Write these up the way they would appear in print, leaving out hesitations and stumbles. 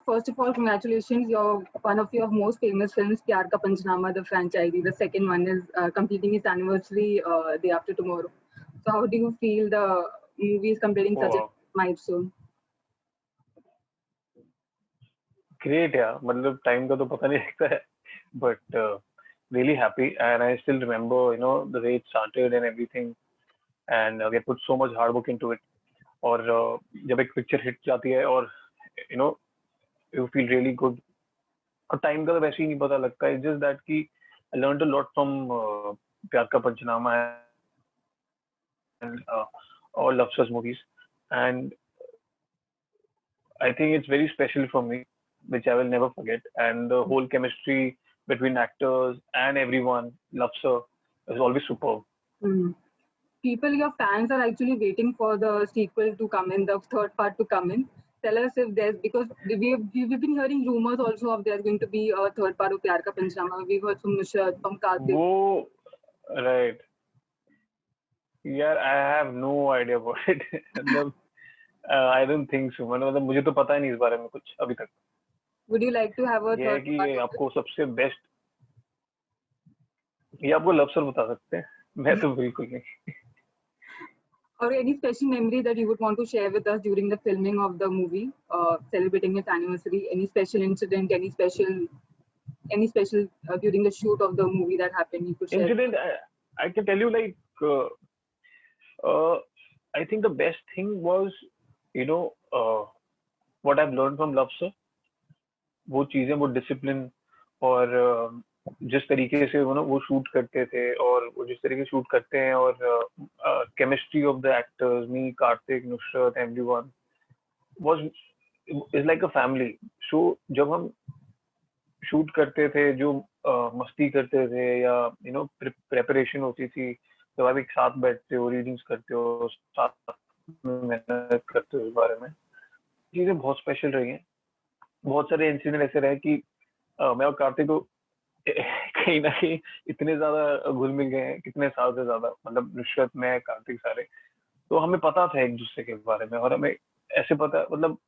First of all, congratulations. One of your most famous films, Pyar Ka Panchnama, the franchise. The second one is completing its anniversary day after tomorrow. So how do you feel the movie is completing such a Wow, milestone? great यार, मतलब time का तो पता नहीं लगता है, but really happy and I still remember, the way it started and everything, and we put so much hard work into it. और जब एक पिक्चर हिट जाती है और you know you feel really good, और टाइम का तो वैसे ही नहीं पता लगता है. जस्ट दैट कि I learn a lot from प्यार का पंचनामा and all Lafsa's movies, and I think it's very special for me, which I will never forget. And the whole chemistry between actors and everyone, Lafsa, is always superb. Mm. People, your fans are actually waiting for the sequel to come in, the third part to come in. Tell us if there's, because we've been hearing rumors also of there's going to be a third part of Pyar Ka Panchnama. We've heard from Nusrat, from Karthik. वो right, यार I have no idea about it. मतलब I don't think so. मतलब मुझे तो पता ही नहीं इस बारे में कुछ अभी तक. Would you like to have a ये है third कि part of it? आपको सबसे बेस्ट ये आपको लफ्सर बता सकते हैं, मैं तो बिल्कुल नहीं. Or any special memory that you would want to share with us during the filming of the movie, celebrating its anniversary? Any special incident, any special during the shoot of the movie that happened? You could share. Incident, I can tell you, like I think the best thing was, you know, what I've learned from Lafsa. वो चीजें, वो discipline, और जिस तरीके से वो shoot करते थे, और वो जिस तरीके से शूट करते हैं, और chemistry of the actors, me, Kartik, Nushrat, everyone was is like a family. So जब हम शूट करते थे, जो मस्ती करते थे, या प्रेपरेशन होती थी, जब आप एक साथ बैठते हो, रीडिंग्स करते हो, साथ में मेहनत करते हो, इस बारे में चीजें बहुत स्पेशल रही हैं. बहुत सारे इंसिडेंट ऐसे रहे कि मैं और कार्तिक को कहीं ना कहीं इतने ज्यादा घुल मिल गए हैं, कितने साल से ज्यादा, मतलब नुसरत, मैं, कार्तिक, सारे. तो हमें पता था एक दूसरे के बारे में, और हमें ऐसे पता, मतलब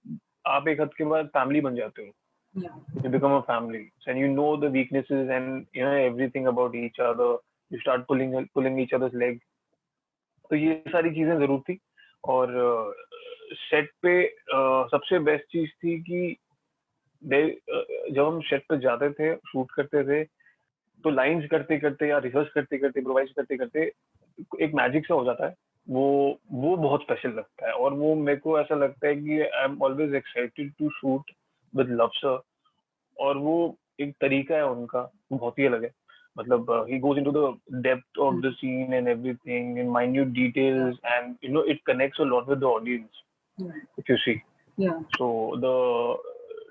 आप एक हद के बाद फैमिली बन जाते हो. Yeah. You become a family, and you know the weaknesses and everything about each other. You start pulling each other's leg. तो ये सारी चीजें जरूर थी. और सेट पे सबसे बेस्ट चीज थी कि जब हम सेट पे जाते थे, शूट करते थे, तो लाइंस करते करते या रिहर्स करते करते, इम्प्रोवाइज करते करते एक मैजिक सा हो जाता है. वो बहुत स्पेशल लगता है, और वो मेरे को ऐसा लगता है कि I am always excited to shoot with लफ्सर. और वो एक तरीका है उनका, वो बहुत ही अलग है. मतलब he goes into the depth of the scene and everything in minute details, and it connects a lot with the audience, if you see. Yeah. So the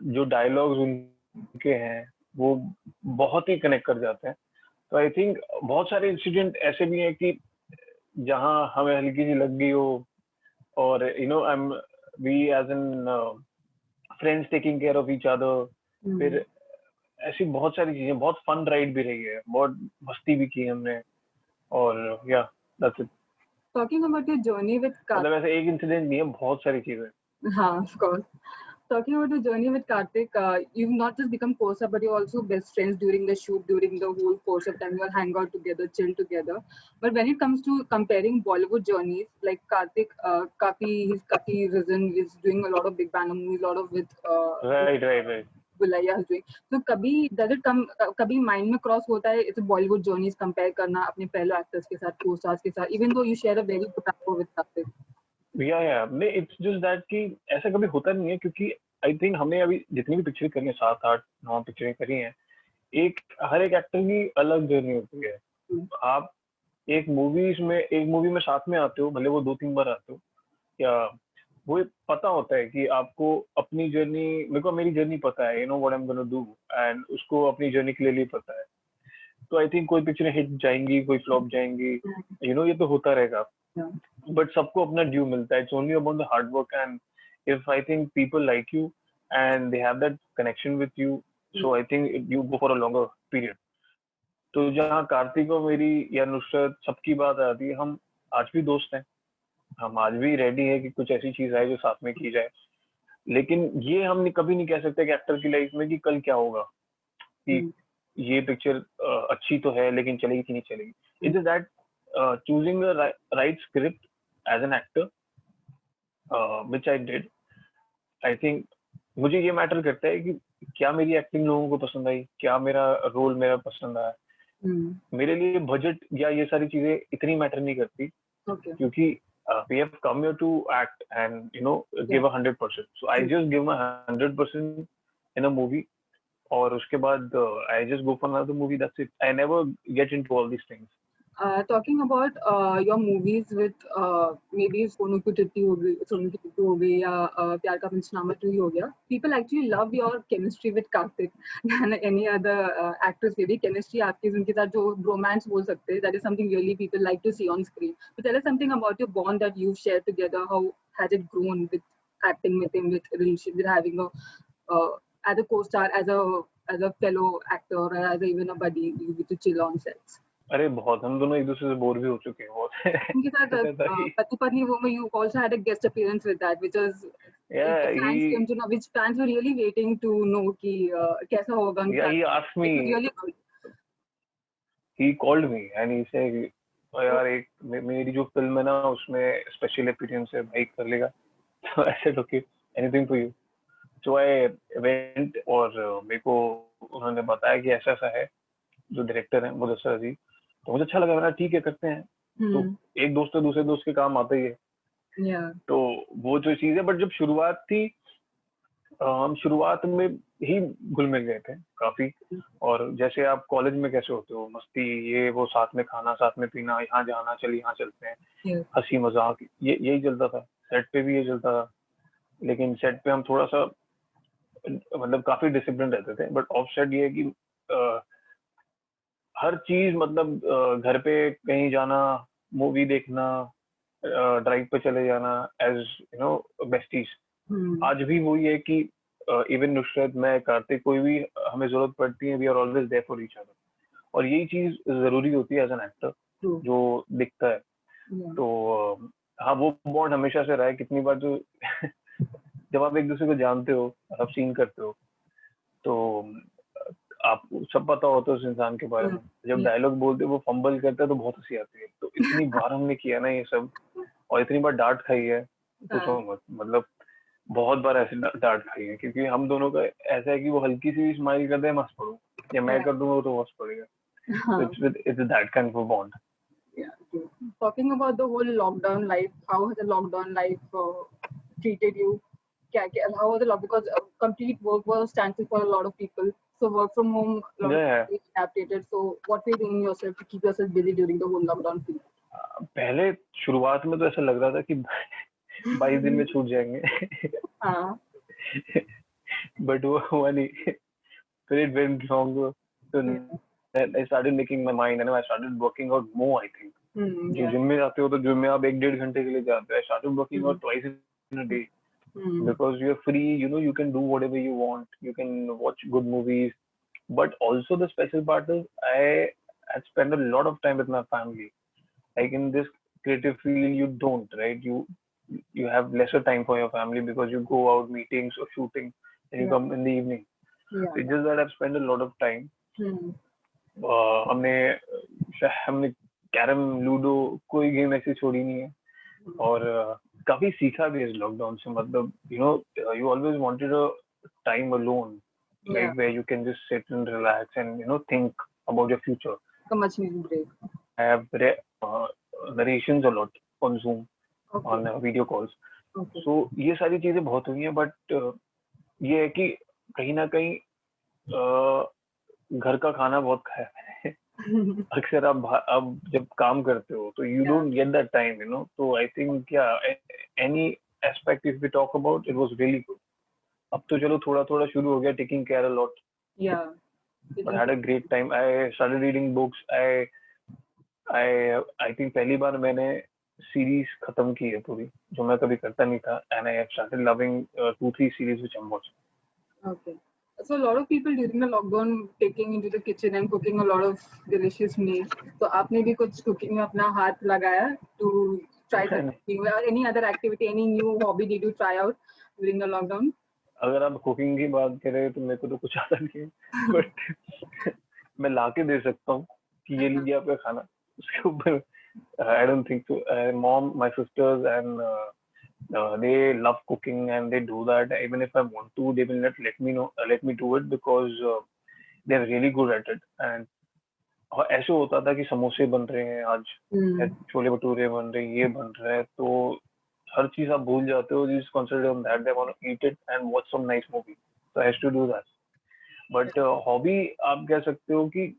जो डायलॉग्स उनके हैं वो बहुत ही कनेक्ट कर जाते हैं. तो आई थिंक बहुत सारे इंसिडेंट ऐसे भी हैं कि जहां हमें हल्की सी लग गई हो, और I am we as an friends taking care of each other. फिर ऐसी बहुत सारी चीजें, बहुत फन राइड भी रही है, बहुत मस्ती भी की हमने. और या that's it. Talking about your journey with Karthik. मतलब ऐसे एक इंसिडेंट नहीं है, बहुत सारी चीजें. हाँ, of course. Talking about your journey with Karthik, you've not just become co-star, but you're also best friends during the shoot, during the whole course of time. You all hang out together, chill together. But when it comes to comparing Bollywood journeys, like Karthik, he's काफी risen, he's doing a lot of big banner movies, a lot of with right. Bhulaiyaa is doing. So कभी mind में cross होता है इस Bollywood journeys compare करना अपने fellow actors के साथ, को-स्टार्स के साथ, even though you share a very good rapport with Karthik? या नहीं, इट्स जस्ट दैट कि ऐसा कभी होता नहीं है, क्योंकि आई थिंक हमने अभी जितनी भी पिक्चर करी है, 7, 8, 9 पिक्चरें करी हैं, हर एक एक्टर की अलग जर्नी होती है. आप एक मूवी में साथ में आते हो, भले वो 2-3 बार आते हो, या वो पता होता है कि आपको अपनी जर्नी, मेरे को मेरी जर्नी पता है, what I am gonna do, and उसको अपनी जर्नी क्लियरली पता है. तो आई थिंक कोई पिक्चरें हिट जाएंगी, कोई फ्लॉप जाएंगी, ये तो होता रहेगा. बट सबको अपना ड्यू मिलता है. It's only about the hard work, and if I think people like you and they have that connection with you, so I think you go for a longer period. तो जहाँ कार्तिक और मेरी या नुसरत सबकी बात आती है, हम आज भी दोस्त हैं. हम आज भी रेडी है कि कुछ ऐसी चीज आए जो साथ में की जाए. लेकिन ये हम कभी नहीं कह सकते कि एक्टर की लाइफ में कि कल क्या होगा, कि ये पिक्चर अच्छी तो है लेकिन चलेगी कि नहीं चलेगी. It is that choosing the right script as an actor which I did. I think मुझे ये मैटर करता है कि क्या मेरी एक्टिंग लोगों को पसंद आई, क्या मेरा रोल मेरा पसंद आया. मेरे लिए बजट या ये सारी चीजें इतनी मैटर नहीं करती, क्योंकि we have come here to act and give 100%. So I just give my 100% in a movie, और उसके बाद I just go for another movie. That's it. I never get into all these things. Talking about your movies with maybe Sonu Ki Chitti हो गई या प्यार का पंचनामा 2 ही हो गया. People actually love your chemistry with Karthik and any other actors. maybe chemistry आपकी उनके साथ जो romance बोल सकते हैं, that is something really people like to see on screen. So tell us something about your bond that you shared together. How has it grown with acting with him, with relationship, with having a as a co-star, as a fellow actor, or as even a buddy you get to chill on sets? अरे बहुत, हम दोनों एक दूसरे से bore भी हो चुके हैं बहुत. उनके साथ पति पत्नी वो में you also had a guest appearance with that, which was fans came to know, which fans were really waiting to know कि कैसा होगा उनका. He asked me. It was really good. He called me and he said, यार एक मेरी जो film है ना उसमें स्पेशल अपीयरेंस है भाई, कर लेगा? So I said okay, anything for you. So I went, और मेरे को उन्होंने बताया कि ऐसा ऐसा है, जो डायरेक्टर है मुदस्सर अजीज. तो मुझे अच्छा लगा, मैंने ठीक है करते हैं. तो एक दोस्त तो दूसरे दोस्त के काम आता ही है. तो वो जो चीज है, बट जब शुरुआत थी, हम शुरुआत में ही घुल मिल गए थे काफी. और जैसे आप कॉलेज में कैसे होते हो, मस्ती ये वो, साथ में खाना, साथ में पीना, यहाँ जाना, चल यहाँ चलते हैं, हंसी मजाक, यही चलता था. सेट पे भी ये चलता था, लेकिन सेट पे हम थोड़ा सा मतलब काफी डिसिप्लिन रहते थे. बट ऑफ सेट ये है कि हर चीज, मतलब घर पे कहीं जाना, मूवी देखना, ड्राइव पे चले जाना, एज बेस्टीज. आज भी वही है कि इवन नुसरत, मैं, कार्तिक, कोई भी हमें जरूरत पड़ती है, we are always there for each other. और यही चीज जरूरी होती है एज एन एक्टर जो दिखता है. तो हाँ, वो बॉन्ड हमेशा से रहा है. कितनी बार तो जब आप एक दूसरे को जानते हो, आप सीन करते हो, तो आप सब पता होता है उस इंसान के बारे में. जब डायलॉग बोलते वो फंबल करता है तो बहुत हंसी आती है. तो इतनी बार हमने किया ना ये सब, और इतनी बार डांट खाई है, पूछो मत. मतलब बहुत बार ऐसे डांट खाई है, क्योंकि हम दोनों का ऐसा है कि वो हल्की सी स्माइल कर दे, मैं हंस पड़ूं, या मैं कर दूंगा तो हंस पड़ेगा. It's that kind of a bond. Yeah. Talking about the whole lockdown life, how has the lockdown life treated you? How was the lockdown? Because complete work was standstill for a lot of people. So work from home, a lot of people adapted. So what were you doing yourself to keep yourself busy during the whole lockdown period? पहले शुरुआत में तो ऐसा लग रहा था कि 22 दिन में छूट जाएंगे. बट वो हुआ नहीं. फिर it went longer. So I started making my mind and I started working out more, I think. जो जिम में जाते हो तो जिम में आप 1-1.5 घंटे के लिए जाते हो. I started working out twice in a day. Because you're free, you can do whatever you want. You can watch good movies. But also the special part is I had spent a lot of time with my family. Like in this creative field, you don't, right? You have lesser time for your family because you go out meetings or shooting and you come in the evening. It's just that I've spent a lot of time. हमने carrom, ludo, कोई game ऐसी छोड़ी नहीं है. और काफी सीखा भी इस लॉकडाउन से. मतलब you always wanted a time alone, like where you can just sit and relax and think about your future. Much needed break. I have read narrations a lot on Zoom, on video calls. So ये सारी चीजें बहुत हुई हैं. But ये है कि कहीं ना कहीं घर का खाना बहुत खाया मैंने. अक्सर अब जब काम करते हो तो you don't get that time, तो I think any aspect if we talk about, it was really good. अब तो चलो थोड़ा थोड़ा शुरू हो गया, taking care a lot. But I had a great time. I started reading books. I think पहली बार मैंने सीरीज खत्म की है पूरी, जो मैं कभी करता नहीं था. And I have started loving 2-3 series which I'm watching. Okay. So a lot of people during the lockdown taking into the kitchen and cooking a lot of delicious meals. So आपने भी कुछ cooking में अपना हाथ लगाया to try something, or any other activity, any new hobby did you try out during the lockdown? अगर आप cooking की बात करें तो मेरे को तो कुछ आता नहीं है, बट मैं ला के दे सकता हूँ कि ये लीजिए आपका खाना, उसके ऊपर I don't think so. Mom, my sister's and they love cooking and they do that. Even if I want to, they will not let me know, let me do it because they're really good at it. And ऐसे होता था कि समोसे बन रहे हैं आज, या छोले भटूरे बन रहे हैं, ये बन रहा है, तो हर चीज आप भूल जाते हो. Just concentrate on that. They want to eat it and watch some nice movie. So I has to do that. But hobby आप कह सकते हो कि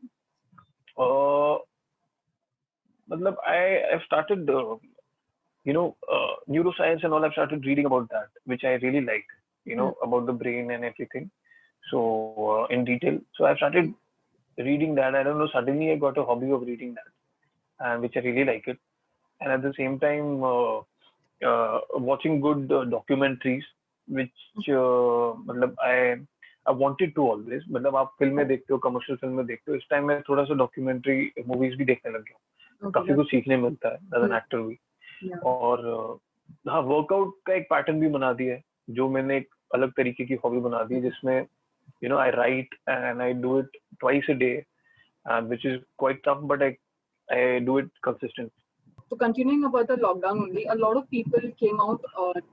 uh, मतलब I've started neuroscience and all. I've started reading about that, which I really like. About the brain and everything. So in detail. So I've started reading that. I don't know. Suddenly I got a hobby of reading that, and which I really like it. And at the same time, watching good documentaries, which मतलब I wanted to always. मतलब आप फिल्में देखते हो, commercial फिल्में देखते हो. इस टाइम मैं थोड़ा सा डॉक्यूमेंट्री मूवीज भी देखने लग गया हूँ. काफी कुछ सीखने मिलता है एज एन एक्टर भी. और हाँ, वर्कआउट का एक पैटर्न भी बना दिया है, जो मैंने एक अलग तरीके की हॉबी बना दी है, जिसमें I write and I do it twice a day, which is quite tough, but I do it consistently. So continuing about the lockdown only, a lot of people came out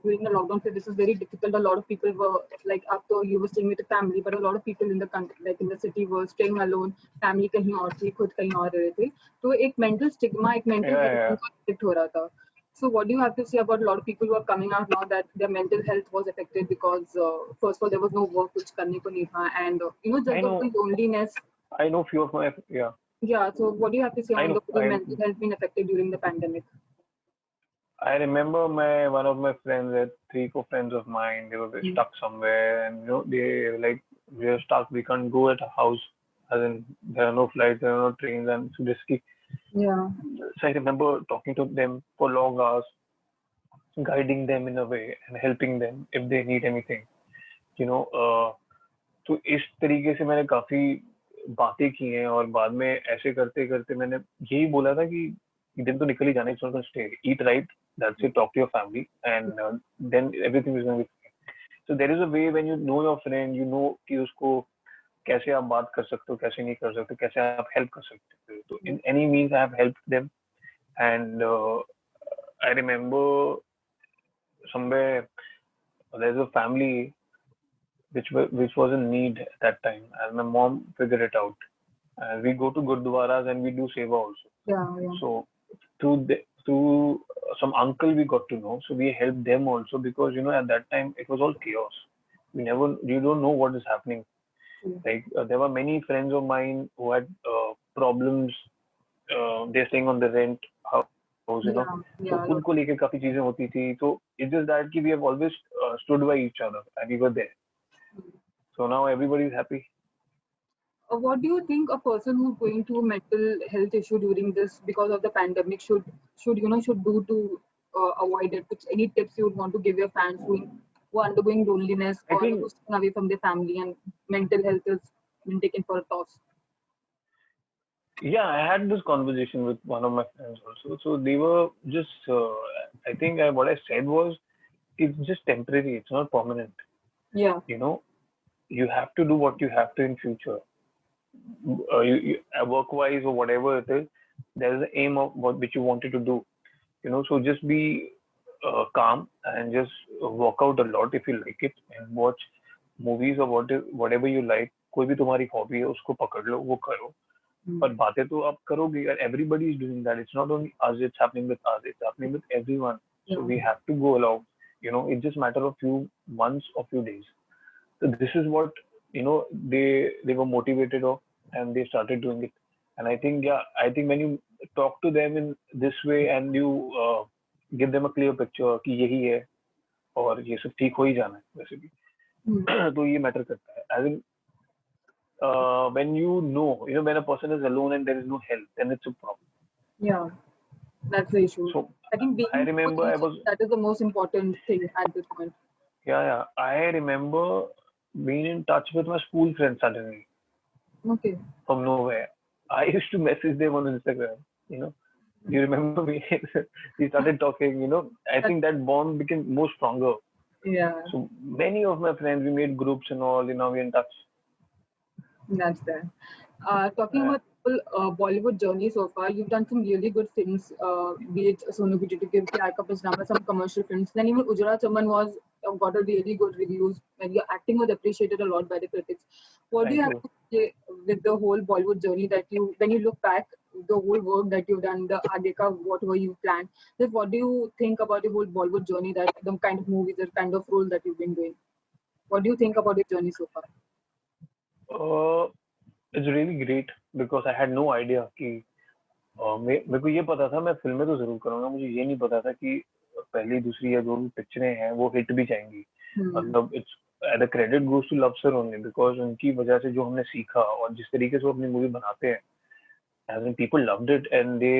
during the lockdown. So this is very difficult. A lot of people were like, after you were staying with the family, but a lot of people in the country, like in the city, were staying alone. Family kahin aur thi, khud kahin aur rahe the. So एक mental stigma, एक mental health affect हो रहा था. So what do you have to say about a lot of people who are coming out now that their mental health was affected because first of all there was no work which करने को नहीं था, and just the loneliness. I know few of my Yeah, so what do you have to say on the mental health being affected during the pandemic? I remember one of my friends, 3-4 friends of mine, they were stuck somewhere, and they were like, we are stuck, we can't go at a house, as in there are no flights, there are no trains, and it's risky. Yeah. So I remember talking to them for long hours, guiding them in a way and helping them if they need anything. तो इस तरीके से मैंने काफी बातें की हैं, और बाद में ऐसे करते करते मैंने यही बोला था कि दिन तो निकल ही जाना, it's not going to stay, eat right, that's it, talk to your family, and then everything is going to be fine. So there is a way when you know your friend, कि उसको कैसे आप बात कर सकते हो, कैसे नहीं कर सकते, कैसे आप हेल्प कर सकते हो. तो in any means I have helped them, and I remember somewhere there's a family which was in need at that time, and my mom figured it out. And we go to gurdwaras and we do seva also. Yeah. So through some uncle we got to know, so we helped them also, because at that time it was all chaos. You don't know what is happening. Like there were many friends of mine who had problems. They're staying on the rent house, तो उनको लेके काफी चीजें होती थी. तो it's just that we have always stood by each other and we were there. So now everybody is happy. What do you think a person who's going through mental health issue during this because of the pandemic should do to avoid it? Any tips you would want to give your fans who are undergoing loneliness or staying away from their family and mental health is been taken for a toss? Yeah, I had this conversation with one of my friends also. So they were just, I think what I said was, it's just temporary. It's not permanent. Yeah. You have to do what you have to in future. Work-wise or whatever it is, there is an aim of which you wanted to do. So just be calm and just work out a lot if you like it, and watch movies or whatever you like. कोई भी तुम्हारी hobby है उसको पकड़ लो, वो करो. पर बातें तो आप करोगे, and everybody is doing that. It's not only us, it's happening with us, it's happening with everyone. So we have to go along. It's just matter of few months or few days. So this is what they were motivated of, and they started doing it. And I think when you talk to them in this way and you give them a clear picture कि यही है और ये सब ठीक हो ही जाना है वैसे भी, तो ये मैटर करता है. As in, when when a person is alone and there is no help, then it's a problem. Yeah, that's the issue. So I think that is the most important thing at this point. Yeah. I remember being in touch with my school friends suddenly. Okay. From nowhere. I used to message them on Instagram. You remember me? We started talking. I think that bond became more stronger. Yeah, So many of my friends, we made groups and all. We're in touch. that's that. Talking Uh, about Bollywood journey so far, you've done some really good films, be it Sonu Ki Chitty Give, Pyar Ka Pachnama, some commercial films. Then even Ujra Chaman was got a really good reviews, and your acting was appreciated a lot by the critics. What do you Thank have you. to say with the whole Bollywood journey that you, when you look back, the whole work that you've done, the Adeka, whatever you planned, just what do you think about the whole Bollywood journey, that the kind of movies, the kind of role that you've been doing? What do you think about your journey so far? Uh, it's really great because I had no idea कि मेरे को ये पता था मैं फिल्में तो जरूर करूंगा, मुझे ये नहीं पता था कि पहली दूसरी या जो भी पिक्चरें हैं वो हिट भी जाएंगी. Hmm. मतलब it's the credit goes to Luv sir only because उनकी वजह से जो हमने सीखा और जिस तरीके से वो अपनी मूवी बनाते हैं, as in people loved it and they,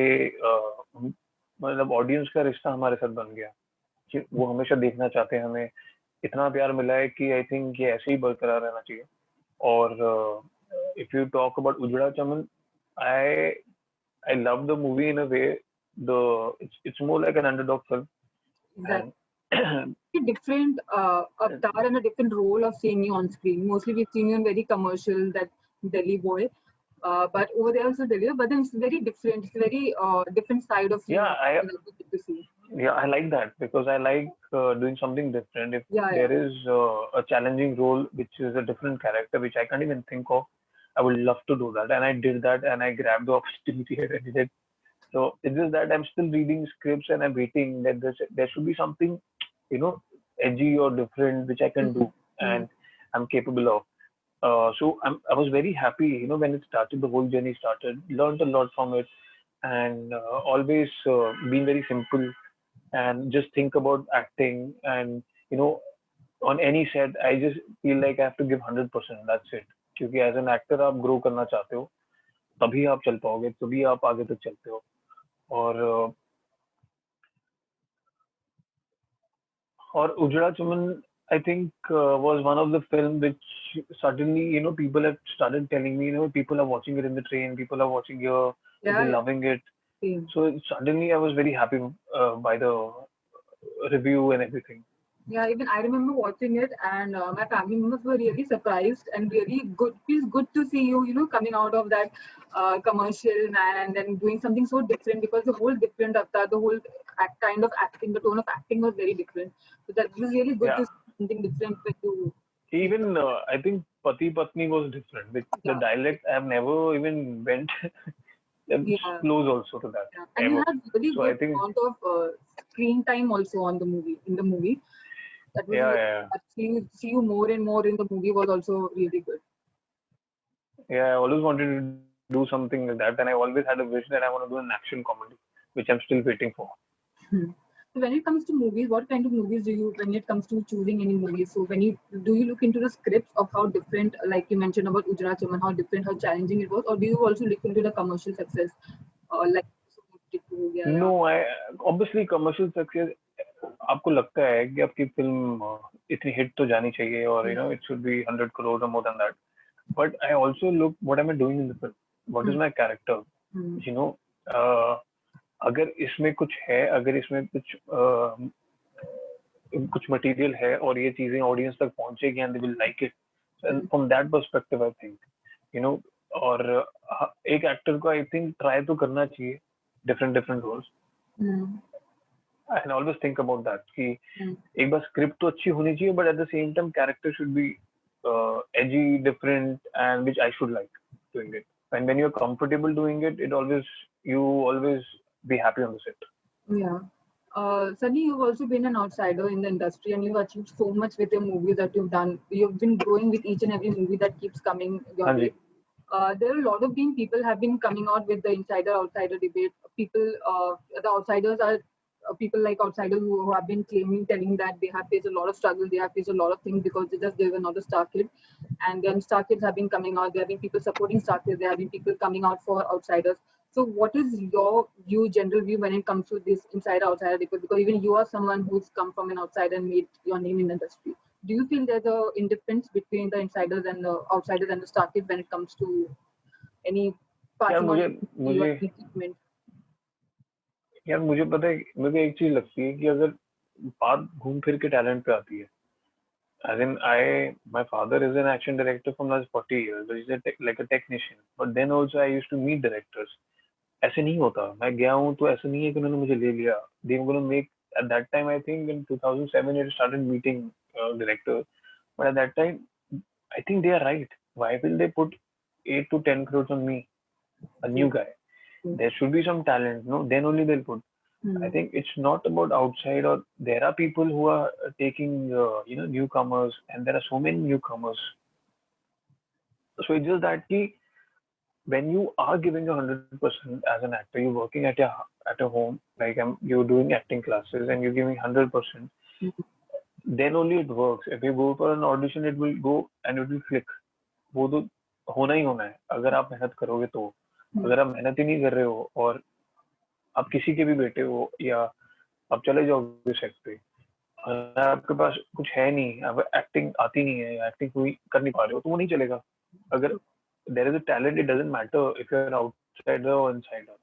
मतलब ऑडियंस का रिश्ता हमारे साथ बन गया कि वो हमेशा देखना चाहते हैं हमें. इतना प्यार मिला है कि आई थिंक ये ऐसे ही बरकरार रहना चाहिए. और if you talk about Ujjwala Chaman, I I love the movie in a way. It's more like an underdog film, Exactly. and Different avatar and a different role of seeing you on screen. Mostly we've seen you in very commercial, that Delhi boy. But over there also Delhi, but then it's very different. It's very different side of yeah, you I that we get to see. I like that because I like doing something different. If Yeah, yeah. there is a challenging role which is a different character which I can't even think of, I would love to do that, and I did that, and I grabbed the opportunity and I did it. So it's just that I'm still reading scripts and I'm waiting that there should be something, you know, edgy or different which I can Mm-hmm. do and I'm capable of. I was very happy, when it started, the whole journey started, learned a lot from it, and always been very simple and just think about acting. And, you know, on any set, I just feel like I have to give 100%. That's it. क्योंकि as an actor आप grow करना चाहते हो, तभी आप चल पाओगे, तभी आप आगे तक चलते हो. और Ujjwala Chaman, I think, was one of the film which suddenly, people have started telling me, people are watching it in the train, people are watching here, Yeah, they're yeah. loving it. Same. So suddenly I was very happy by the review and everything. Yeah, even I remember watching it, and my family members were really surprised and really good. Feels good to see you, coming out of that commercial man and then doing something so different, because the whole different avatar, the whole kind of acting, the tone of acting was very different. So that was really good Yeah. to see something different when you. Even I think Pati Patni was different. The Yeah, dialect I've never even went yeah, close also to that yeah. And you ever. had really So I good think, amount of screen time also on the movie. In the movie, that was yeah, really, yeah, see you more and more in the movie was also really good. yeah. I always wanted to do something like that, and I always had a vision that I want to do an action comedy, which I'm still waiting for. Hmm. So when it comes to movies, what kind of movies do you, when it comes to choosing any movies? So when you do you look into the scripts of how different, like you mentioned about Ujjwala Chaman, how different, how challenging it was, or do you also look into the commercial success, like Ticku हो गया या. No, I obviously commercial success. आपको लगता है कि आपकी film इतनी hit तो जानी चाहिए और it should be 100 crores or more than that. But I also look what am I doing in the film? What is Hmm. my character? Hmm. You know, uh, अगर इसमें कुछ है, अगर इसमें कुछ मटेरियल है और ये चीजें ऑडियंस तक पहुंचेगी and they will like it, and from that perspective I think, you know और एक एक्टर को आई थिंक ट्राई तो करना चाहिए different different roles. Hmm. I can always think about that कि Hmm. एक बार स्क्रिप्ट तो अच्छी होनी चाहिए but at the same time character should be edgy, different, and which I should like doing it. And when you're comfortable doing it, you always be happy on the set. Yeah. Sunny, you've also been an outsider in the industry, and you've achieved so much with your movies that you've done. You've been growing with each and every movie that keeps coming your हाँ way. जी. There are a lot of people have been coming out with the insider outsider debate. The outsiders are people like outsiders who have been claiming, telling that they have faced a lot of struggle, they have faced a lot of things because they were not a star kid. And then star kids have been coming out. There have been people supporting star kids. There have been people coming out for outsiders. So, what is your view, general view, when it comes to this insider outsider debate? Because even you are someone who's come from an outsider and made your name in the industry. Do you feel there's a indifference between the insiders and the outsiders and the star kids when it comes to any यार passing on मुझे to your मुझे any treatment? यार मुझे पता है, मुझे एक चीज लगती है कि अगर बात घूम फिर के टैलेंट पे आती है. As in, my father is an action director from last 40 years, but he's like a technician. But then also I used to meet directors. ऐसे नहीं होता. मैं गया हूँ तो ऐसा नहीं है कि उन्होंने मुझे ले लिया. They were gonna make at that time, I think in 2007 I started meeting directors. But at that time, I think they are right. Why will they put 8 to 10 crores on me, a new guy? There should be some talent, no? Then only they'll put. I think it's not about outside, or there are people who are taking, newcomers, and there are so many newcomers. So it's just that when you are giving 100% as an actor, you're working at a home, like you're doing acting classes, and you're giving 100%. Then only it works. If you go for an audition, it will go and it will click. वो तो होना ही होना है अगर आप मेहनत करोगे तो. अगर आप मेहनत ही नहीं कर रहे हो और आप किसी के भी बेटे हो या आप चले जाओगे सेट पे, अगर आपके पास कुछ है नहीं, अब एक्टिंग आती नहीं है या एक्टिंग कोई कर नहीं पा रहे हो तो वो नहीं चलेगा. अगर there is a talent, it doesn't matter if you're an outsider or insider.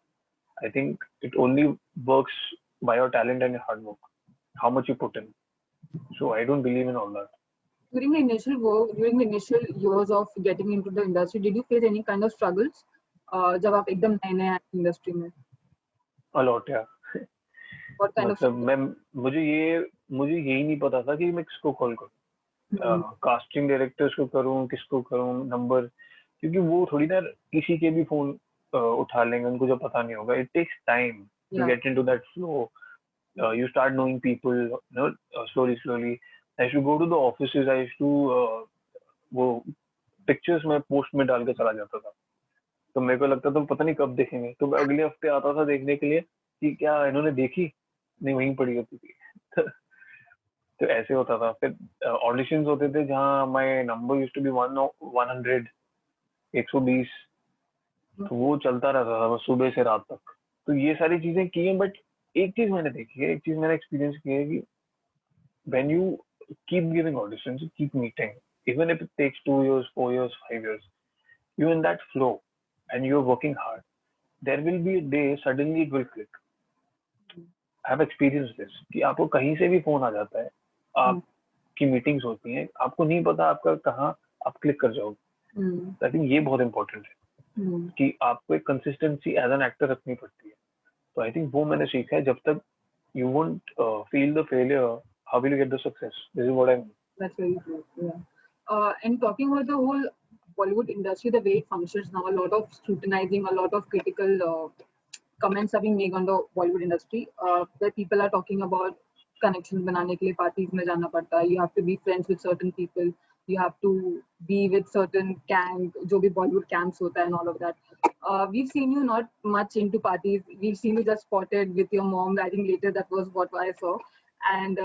I think it only works by your talent and your hard work, how much you put in. So I don't believe in all that. During the initial years of getting into the industry, did you face any kind of struggles? जब आप एकदम नए industry में? A lot, yeah. What kind of? मुझे यही नहीं पता था कि मैं किसको कॉल करूं, कास्टिंग डायरेक्टर्स को करूं, किसको करूं नंबर, क्योंकि वो थोड़ी ना किसी के भी फोन उठा लेंगे, उनको जो पता नहीं होगा. It takes time to get into that flow. You start knowing people, slowly. I used to go to the offices. I used to वो पिक्चर्स में पोस्ट में डाल के चला जाता था. तो मेरे को लगता था पता नहीं कब देखेंगे, तो मैं अगले हफ्ते आता था देखने के लिए कि क्या इन्होंने देखी, नहीं वहीं पड़ी होती थी. तो ऐसे होता था. फिर ऑडिशंस होते थे जहाँ my number used to be 100, 120. तो वो चलता रहता था बस सुबह से रात तक. तो ये सारी चीजें की हैं. बट एक चीज मैंने देखी है, एक चीज मैंने एक्सपीरियंस की है कि when you keep giving auditions, you keep meeting, even if it takes 2 years, 4 years, 5 years, you're in that flow and you're working hard. There will be a day suddenly it will click. I have experienced this कि आपको कहीं से भी phone आ जाता है, आपकी meetings होती हैं, आपको नहीं पता आपका कहाँ आप क्लिक कर जाओगे. आई थिंक ये बहुत इंपॉर्टेंट है कि आपको एक कंसिस्टेंसी एज एन एक्टर रखनी पड़ती है. तो आई थिंक वो मैंने सीखा है. जब तक you won't feel the failure, how will you get the success? This is what I mean. That's very true. Yeah. And talking about the whole Bollywood industry, the way it functions now, a lot of scrutinizing, a lot of critical comments are being made on the Bollywood industry. Where people are talking about connections बनाने के लिए parties में जाना पड़ता है. You have to be friends with certain people. You have to be with certain camp, जो भी Bollywood camps होता है and all of that. We've seen you not much into parties. We've seen you just spotted with your mom. I think later that was what I saw. And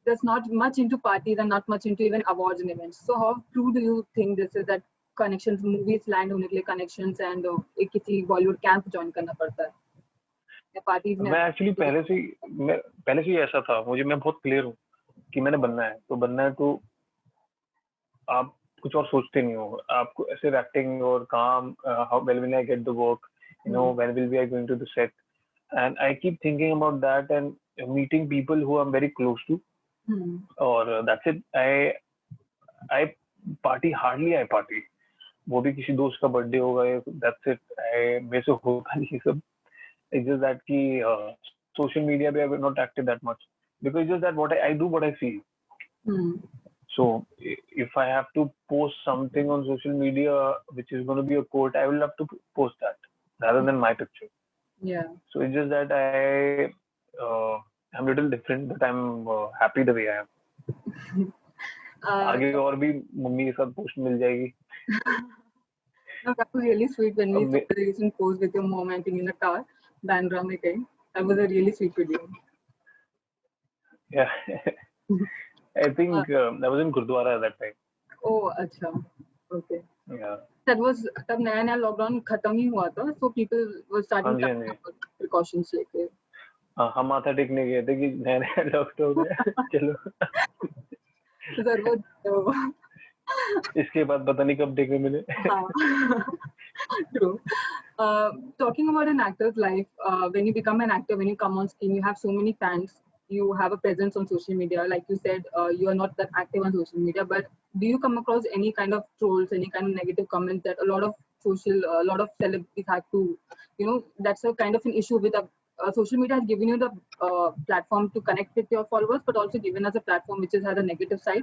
just not much into parties and not much into even awards and events. So how true do you think this is that connections, movies land होने के लिए connections and एक किसी Bollywood camp join करना पड़ता है? या parties में? मैं एक्चुअली पहले से ही ऐसा था. मैं बहुत क्लियर हूँ कि मैंने बनना है तो आप कुछ और सोचते नहीं हो. आपको सिर्फ एक्टिंग और काम, how well will I get the work, when will we are going to the set, and I keep thinking about that and meeting people who I'm very close to. और that's it. I party hardly. I party. वो भी किसी दोस्त का birthday होगा, that's it. मेरे से होता नहीं सब. It's just that कि social media पे I will not active that much because it's just that what I do what I feel. So if I have to post something on social media which is going to be a quote, I will have to post that rather than my picture. Yeah. So it's just that I'm a little different, but I'm happy the way I am. आगे और भी mummy के साथ post मिल जाएगी. No, that was really sweet when we saw the recent post with your mom, I think in a car, Bandra में कहीं. That was a really sweet video. Yeah. I think I was in Gurdwara at that time. Oh, अच्छा. Okay. Yeah. That was तब नया lockdown खत्म ही हुआ था, so people were starting to take precautions लेके. हम माथा टेकने गए थे कि नया लॉकडाउन है, चलो. जरूर. इसके बाद पता नहीं कब देखने मिले. True. Talking about an actor's life, when you become an actor, when you come on screen, you have so many fans. you have a presence on social media. Like you said, you are not that active on social media, but do you come across any kind of trolls, any kind of negative comments that a lot of celebrities have to, that's a kind of an issue with social media has given you the platform to connect with your followers, but also given us a platform which has a negative side,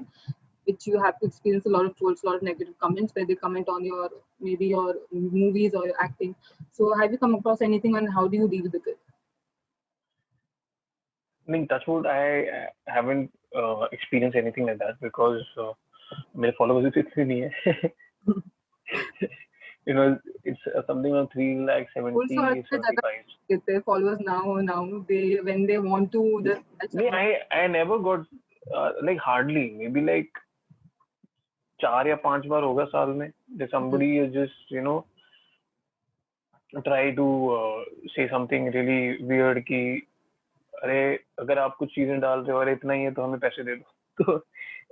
which you have to experience a lot of trolls, a lot of negative comments where they comment on maybe your movies or your acting. So have you come across anything and how do you deal with it? I mean, touch wood, I haven't experienced anything like that because मेरे followers इतने नहीं है. You know, it's something on 370, 75. Followers now they when they want to just. I never got like hardly, maybe like 4 या 5 बार होगा साल में. Somebody is just try to say something really weird कि अरे अगर आप कुछ चीजें डाल रहे हो और इतना ही है तो हमें पैसे दे दो. तो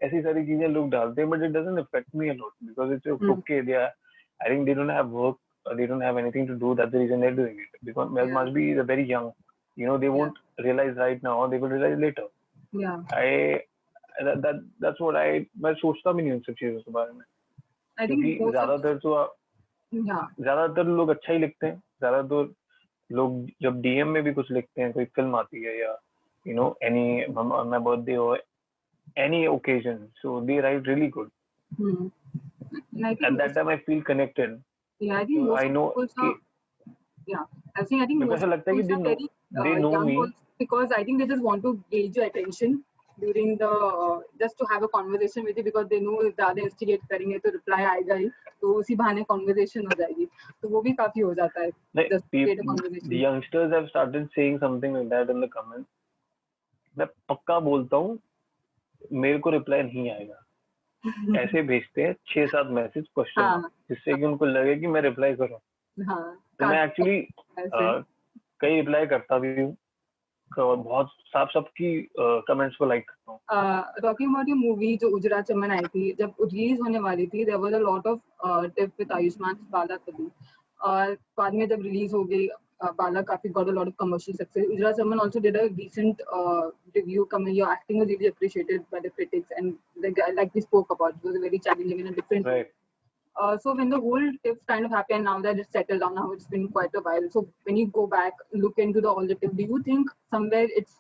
ऐसी सारी चीजें लोग डालते हैं, but it doesn't affect me a lot because it's okay. I think they don't have work, or they don't have anything to do. That's the reason they're doing it. Because they must be very young. They won't realize right now. They will realize later. Yeah. That's what मैं सोचता भी नहीं उन सब चीजों के बारे में. क्योंकि ज्यादातर लोग अच्छा ही लिखते हैं. ज्यादातर लोग जब डीएम में भी कुछ लिखते हैं, कोई फिल्म आती है या any on my birthday or any occasion, so they write really good. At that time I feel connected. Yeah, I think I know. I think most they know me because I think they just want to gauge your attention during just to have a conversation with you because they know if ज़्यादा instigate करेंगे तो reply आएगा ही, तो उसी बहाने conversation हो जाएगी, तो वो भी काफी हो जाता है. The youngsters have started saying something like that in the comments. मैं पक्का बोलता हूँ मेरे को रिप्लाई नहीं आएगा. ऐसे भेजते हैं 6-7 मैसेज क्वेश्चन जिससे कि उनको लगे कि मैं रिप्लाई करूँ. तो मैं एक्चुअली कई रिप्लाई करता भी हूँ और बहुत सबकी कमेंट्स को लाइक करता हूँ. टॉकिंग अबाउट योर मूवी जो उजरा चमन आई थी, जब रिलीज होने वाली थी there was a lot of tip with Ayushmann Bala तभी, और बाद में जब रिलीज हो गई Bala काफी got a lot of commercial success. Ujra Chaman also did a decent review. Your acting was really appreciated by the critics, and like we spoke about, it was very challenging and a different. Right. So when the whole tips kind of happened, now that it's settled down, now it's been quite a while. So when you go back, look into all the tips, do you think somewhere it's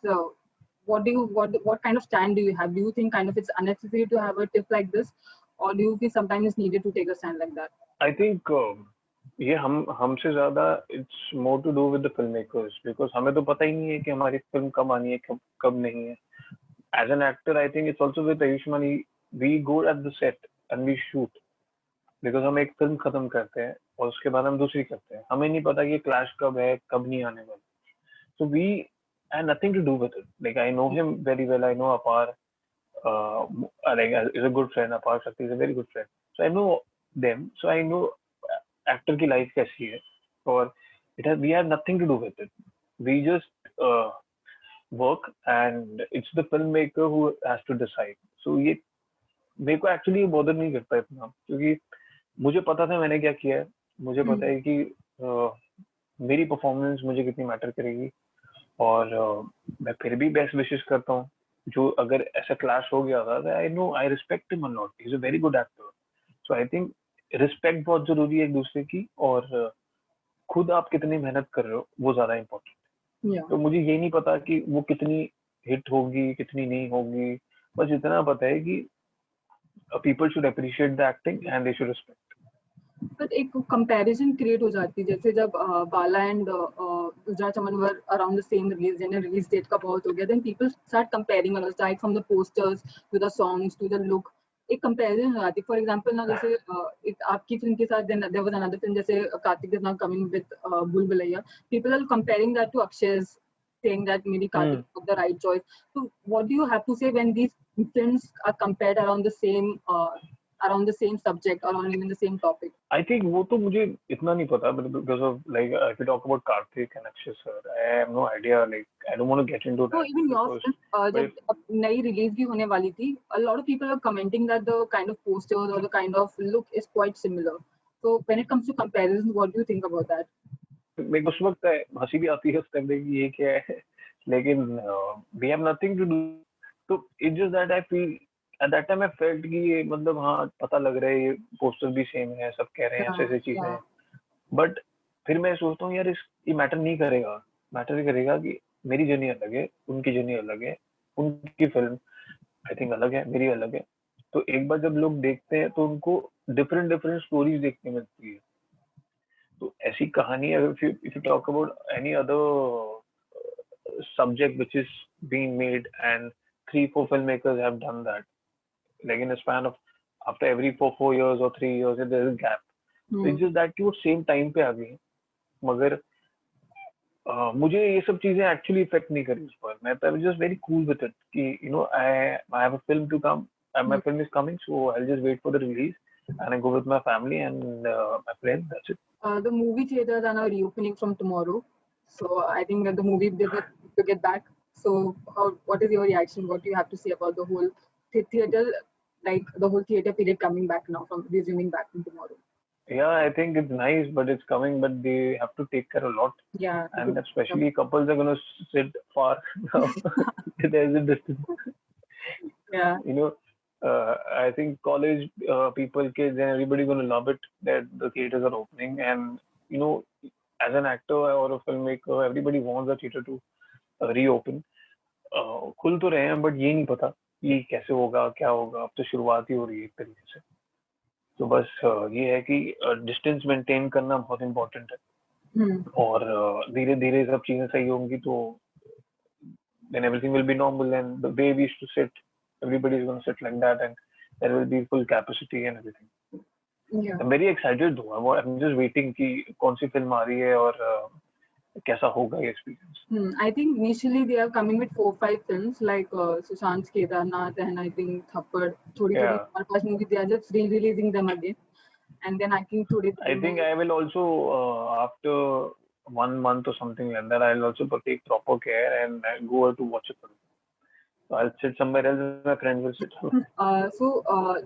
what kind of stand do you have? Do you think kind of it's unnecessary to have a tip like this, or do you think sometimes it's needed to take a stand like that? I think. ये हमसे ज्यादा it's more to do with the film makers because हमें तो पता ही नहीं है कि हमारी फिल्म कब आनी है कब नहीं है. As an actor I think it's also with Ayushmann, we go at the set and we shoot because हम एक फिल्म खत्म करते हैं और उसके बाद हम दूसरी करते हैं. हमें नहीं पता कि क्लैश कब है कब नहीं आने वाला. So we have nothing to do with it. Like I know him very well. I know Apar is a good friend. Apar Shakti is a very good friend. So I know them. So I know actor की life कैसी है और we have nothing to do with it. We just work and it's the filmmaker who has to decide. So ये मेरे को actually bother नहीं करता इतना क्योंकि मुझे पता था मैंने क्या किया है. मुझे पता है कि मेरी परफॉर्मेंस मुझे कितनी मैटर करेगी और मैं फिर भी बेस्ट विशेस करता हूँ. जो अगर ऐसा क्लैश हो गया था I know I respect him a lot. He is a very good actor. So I think respect बहुत जरूरी है एक दूसरे की और खुद आप कितनी मेहनत कर रहे हो वो ज्यादा इम्पोर्टेंट. तो मुझे ये नहीं पता कि वो कितनी हिट होगी कितनी नहीं होगी. बस इतना पता है कि people should appreciate the acting and they should respect. But एक कंपैरिजन क्रिएट हो जाती है जैसे जब Bala and Ujda Chaman were around the same release date का बहुत हो गया. Then people start comparing right from the posters to the songs to the look. एक कंपैरिजन हो जाती है. फॉर एग्जांपल ना जैसे एक आपकी फिल्म के साथ देयर वाज अनदर फिल्म जैसे Kartik is now coming with बुलबुलैया. People are comparing that to Akshay's saying that maybe Kartik took the right choice. So what do you have to say when these films are compared around the same subject or on even the same topic? I think वो तो मुझे इतना नहीं पता but because of like if you talk about Kartik and Akshay sir I have no idea. Like I don't want to get into that. No, even your film जब नई release भी होने वाली थी, a lot of people are commenting that the kind of posters or the kind of look is quite similar. So when it comes to comparisons, what do you think about that? मेरे को उस वक्त हंसी भी आती है उस time पे कि ये क्या है लेकिन we have nothing to do. तो it's just that I feel at that time I felt कि ये मतलब हाँ पता लग रहा है, ये पोस्टर भी सेम है, सब कह रहे हैं ऐसे Yeah, ऐसे चीजें yeah. हैं, बट फिर मैं सोचता हूँ यार ये मैटर नहीं करेगा, मैटर करेगा कि मेरी जर्नी अलग है, उनकी जर्नी अलग है, उनकी फिल्म आई थिंक अलग है, मेरी अलग है। तो एक बार जब लोग देखते हैं तो उनको डिफरेंट डिफरेंट स्टोरीज देखने मिलती है। तो ऐसी कहानी if you talk about any other subject which is being made and 3-4 filmmakers have done that, like in a span of after every 4 years or 3 years there is a gap. So it's just that कि वो same time पे आ गई, मगर मुझे ये सब चीजें actually effect नहीं करी उस पर। मैं just very cool with it कि you know I have a film to come, my film is coming, so I just wait for the release and I go with my family and my friends. That's it. The movie theaters are now reopening from tomorrow, so I think that the movie business needs to get back. So, what is your reaction? What do you have to say about the whole theater, like the whole theater period coming back now, from resuming back from tomorrow? Yeah, I think it's nice, but it's coming, but they have to take care a lot. Yeah, And especially couples are going to sit far now. There's a distance. Yeah. You know, I think college people, kids, and everybody going to love it that the theaters are opening. And you know, as an actor or a filmmaker, everybody wants the theater to reopen. खुल तो रहे हैं, but ये नहीं पता कि कैसे होगा, क्या होगा। अब तो शुरुआत ही हो रही है एक तरीके से। तो बस ये है कि डिस्टेंस मेंटेन करना बहुत इम्पोर्टेंट है, और धीरे धीरे सब चीजें सही होंगी तो then everything will be normal, and the way we used to sit, everybody is going to sit like that, and there will be full capacity and everything. Yeah. I'm very excited though. I'm just waiting कि कौन सी film आ रही है और कैसा होगा ये experience. I think initially they are coming with 4-5 films like Sushant's Kedarnath and I think Thappad. Thodi movie, they are just re-releasing them again, and then I think I think I will also after 1 month or something like that, I'll also take proper care and I'll go to watch a film. So I'll sit somewhere else and my friend will sit.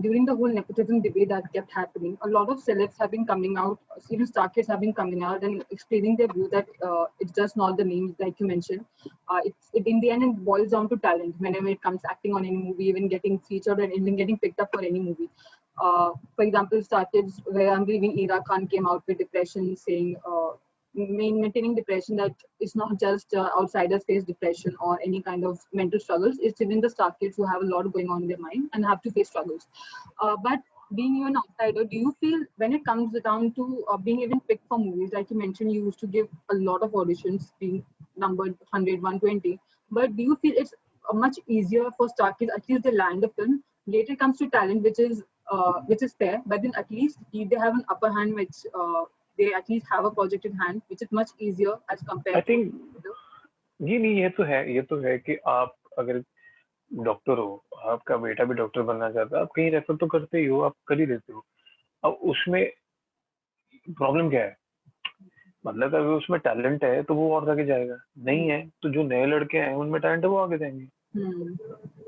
During the whole nepotism debate that kept happening, a lot of celebs have been coming out, even star kids have been coming out and explaining their view that it's just not the names like you mentioned. In the end, it boils down to talent. Whenever it comes acting on any movie, even getting featured and even getting picked up for any movie. For example, star kids, where I'm believing Ira Khan came out with depression, saying maintaining depression, that it's not just outsiders face depression or any kind of mental struggles. It's even the star kids who have a lot going on in their mind and have to face struggles. But being you an outsider, do you feel when it comes down to being even picked for movies, like you mentioned, you used to give a lot of auditions, being numbered 100, 120, but do you feel it's much easier for star kids, at least they land the film? Later it comes to talent, which is fair, but then at least they have an upper hand, which they at least have a project in hand, which is much easier as compared I think ये नहीं, ये तो है कि आप अगर doctor हो, आपका बेटा भी डॉक्टर बनना चाहता है, आप कहीं रेफर तो करते ही हो, आप कर ही देते हो। अब उसमें प्रॉब्लम क्या है? मतलब अगर उसमें टैलेंट है तो वो और आगे जाएगा, नहीं है तो जो नए लड़के हैं उनमें टैलेंट है वो आगे जाएंगे।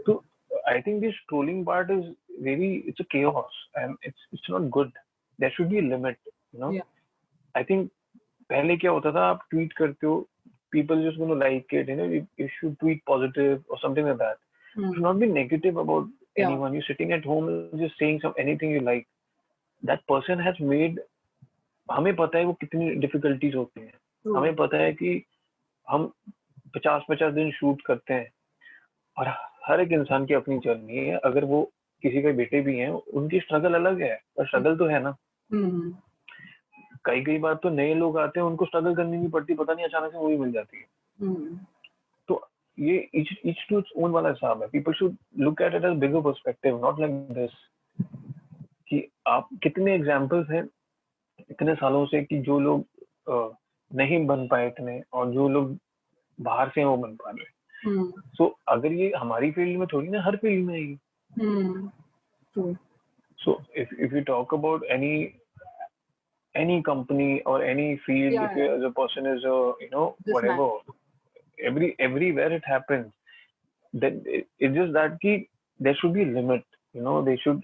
तो I think this trolling part is very, it's a chaos and it's not good. There should be a limit, you know. I think पहले क्या होता था, आप ट्वीट करते हो, people just going to like it, you know, you should tweet positive or something like that. You should not be negative about anyone. You're sitting at home just saying anything you like. That person has made, हमें पता है वो कितनी difficulties होती हैं, हमें पता है कि हम 50-50 दिन शूट करते हैं, और हर एक इंसान की अपनी जर्नी है। अगर वो किसी के बेटे भी हैं, उनकी स्ट्रगल अलग है, पर स्ट्रगल तो है ना। कई बार तो नए लोग आते हैं, उनको स्ट्रगल करनी नहीं पड़ती, पता नहीं अचानक से मूवी मिल जाती है। तो ये each to its own वाला हिसाब है। People should look at it as bigger perspective, not like this कि आप कितने एग्जांपल्स हैं इतने सालों से कि जो लोग नहीं बन पाए इतने, और जो लोग बाहर से हैं वो बन पा रहे। सो अगर ये हमारी फील्ड में थोड़ी ना, हर फील्ड में है। सो if you talk about any company or any field, if you as a person is you know, whatever, everywhere it happens, then it's just that कि there should be a limit, you know, they should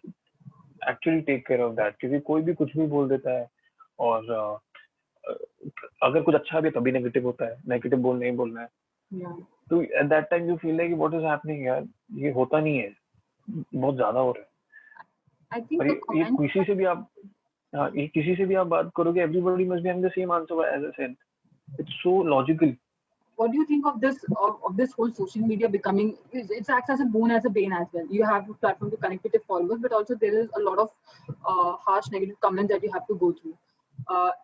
actually take care of that, क्योंकि कोई भी कुछ भी बोल देता है, और अगर कुछ अच्छा भी तभी नेगेटिव होता है, नेगेटिव बोलना ही बोलना है। Yeah. तो at that time you feel like what is happening यार, ये होता नहीं है, बहुत ज्यादा हो रहा है. I think और the ये comment. किसी से भी आप, हाँ, ये किसी से भी आप बात करोगे, everybody must be having the same answer as I said. It's so logical. What do you think of this whole social media becoming? It acts as a boon as a bane as well. You have a platform to connect with your followers, but also there is a lot of harsh negative comments that you have to go through.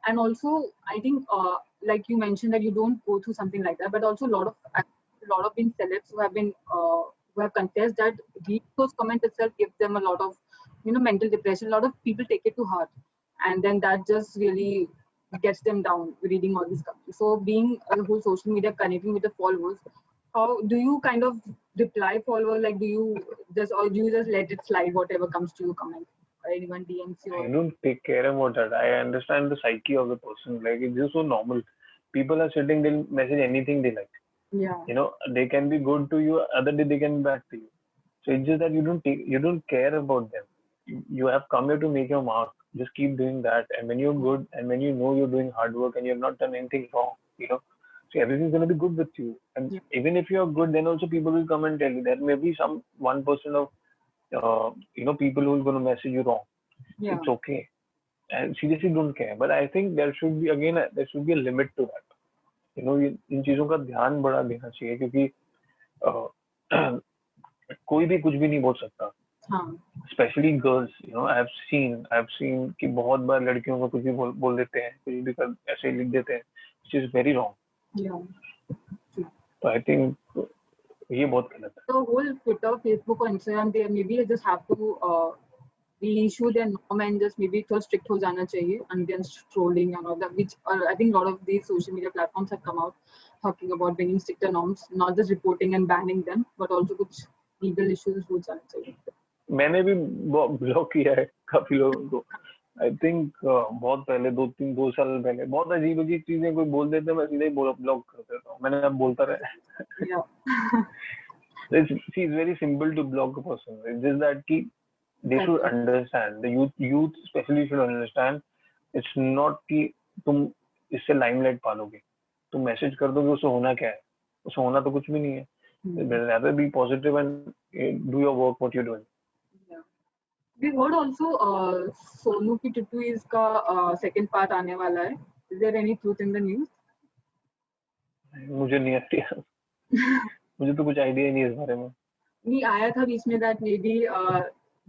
And also, I think, like you mentioned, that you don't go through something like that, but also a lot of being celebs who have confessed that those comments itself give them a lot of mental depression. A lot of people take it to heart, and then that just really gets them down reading all these comments. So being a whole social media connecting with the followers, how do you kind of reply followers? Like, do you just let it slide whatever comes to you comment, or anyone DMs you? I don't take care about that. I understand the psyche of the person. Like it's just so normal. People are sitting, they'll message anything they like. Yeah. You know, they can be good to you, other day they can be bad to you. So it's just that you don't care about them. You have come here to make your mark. Just keep doing that. And when you're good and when you know you're doing hard work and you've not done anything wrong, so everything's gonna be good with you. And Yeah. even if you're good, then also people will come and tell you. There may be some 1% of people who are gonna message you wrong. Yeah. It's okay. And seriously don't care. But I think there should be a limit to that. इन चीजों का ध्यान बड़ा देना चाहिए क्योंकि कोई भी कुछ भी नहीं बोल सकता. Specially girls, I have seen कि बहुत बार लड़कियों को कुछ भी बोल देते हैं, कुछ भी ऐसे लिख देते हैं, व्हिच इज वेरी रॉन्ग. तो आई थिंक ये बहुत गलत है. The whole Twitter, Facebook, or Instagram, they maybe just have to reissue their norm and just maybe थोड़ा strict हो जाना चाहिए against trolling and all that. Which I think a lot of these social media platforms have come out talking about bringing stricter norms, not just reporting and banning them, but also कुछ legal issues हो जाना चाहिए. मैंने भी block किया है काफी लोगों को. आई थिंक बहुत पहले 2 साल पहले बहुत अजीब अजीब चीजें कोई बोल देते हैं, मैं सीधे ब्लॉक कर देता हूँ. मैंने अब बोलता रहा. It's very simple to block a person. It's just that कि they should understand. The youth especially should understand. It's not कि तुम इससे लाइमलाइट पालोगे, तुम मैसेज कर दोगे, उससे होना क्या है? उससे होना तो कुछ भी नहीं है. Rather be positive and do your work what you're doing. We heard also Sonu की टुटुइज का second part आने वाला है. Is there any truth in the news? मुझे नहीं आइडिया. मुझे तो कुछ आइडिया ही नहीं इस बारे में. नहीं आया था बीच में that maybe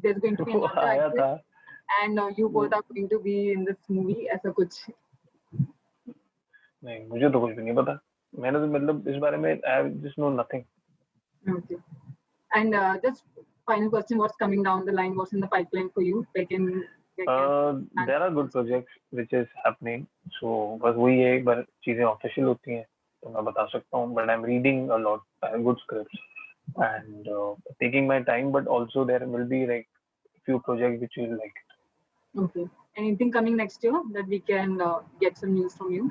there's going to be another आया था. and you both are going to be in this movie ऐसा कुछ. नहीं, मुझे तो कुछ भी नहीं पता. मैंने तो मतलब इस बारे में I just know nothing. Okay. And just final question, what's coming down the line? What's in the pipeline for you? There are good projects which is happening. So बस वही है, एक बार चीजें ऑफिशियल होती हैं तो मैं बता सकता हूँ. But I'm reading a lot good scripts and taking my time. But also there will be like few projects which you like. Okay. Anything coming next year that we can get some news from you?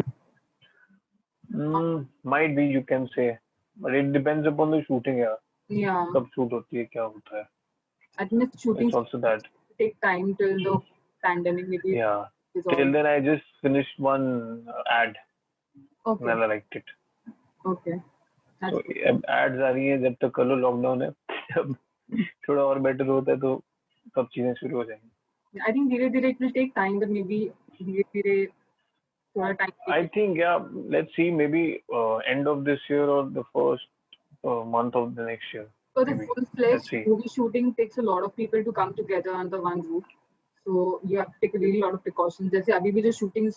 Might be, you can say, but it depends upon the shooting. Yeah. कब shoot होती है, क्या होता है. I think the shooting it's also that take time till the pandemic maybe. Yeah. Till then I just finished one ad. Okay. And I liked it. Okay. So ads आ रही हैं, जब तक कल लॉकडाउन है, जब थोड़ा और बेटर होता है तो सब चीजें शुरू हो जाएंगी. I think धीरे-धीरे it will take time, but maybe धीरे-धीरे थोड़ा time. I think let's see, maybe end of this year or the first month of the next year. So the full-fledged movie shooting takes a lot of people to come together under one roof. So you have to take a really lot of precautions. जैसे अभी भी जो shooting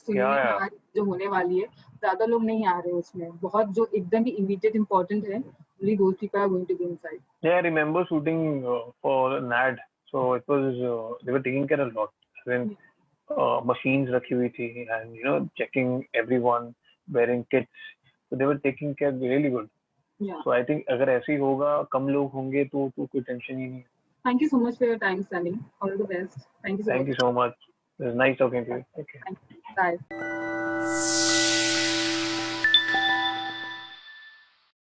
जो होने वाली है, ज़्यादा लोग नहीं आ रहे उसमें. बहुत जो एकदम ही immediate important है, only those people are going to be inside. Yeah, I remember shooting for an ad. So it was they were taking care a lot. Then machines रखी हुई थी and checking everyone, wearing kits. So they were taking care really good. Yeah. So I think अगर ऐसे ही होगा, कम लोग होंगे तो कोई टेंशन ही नहीं. Thank you so much for your time, Sunny. All the best. Thank you so much. Thank you so much. It was nice talking to you. Okay. Thank you. Bye.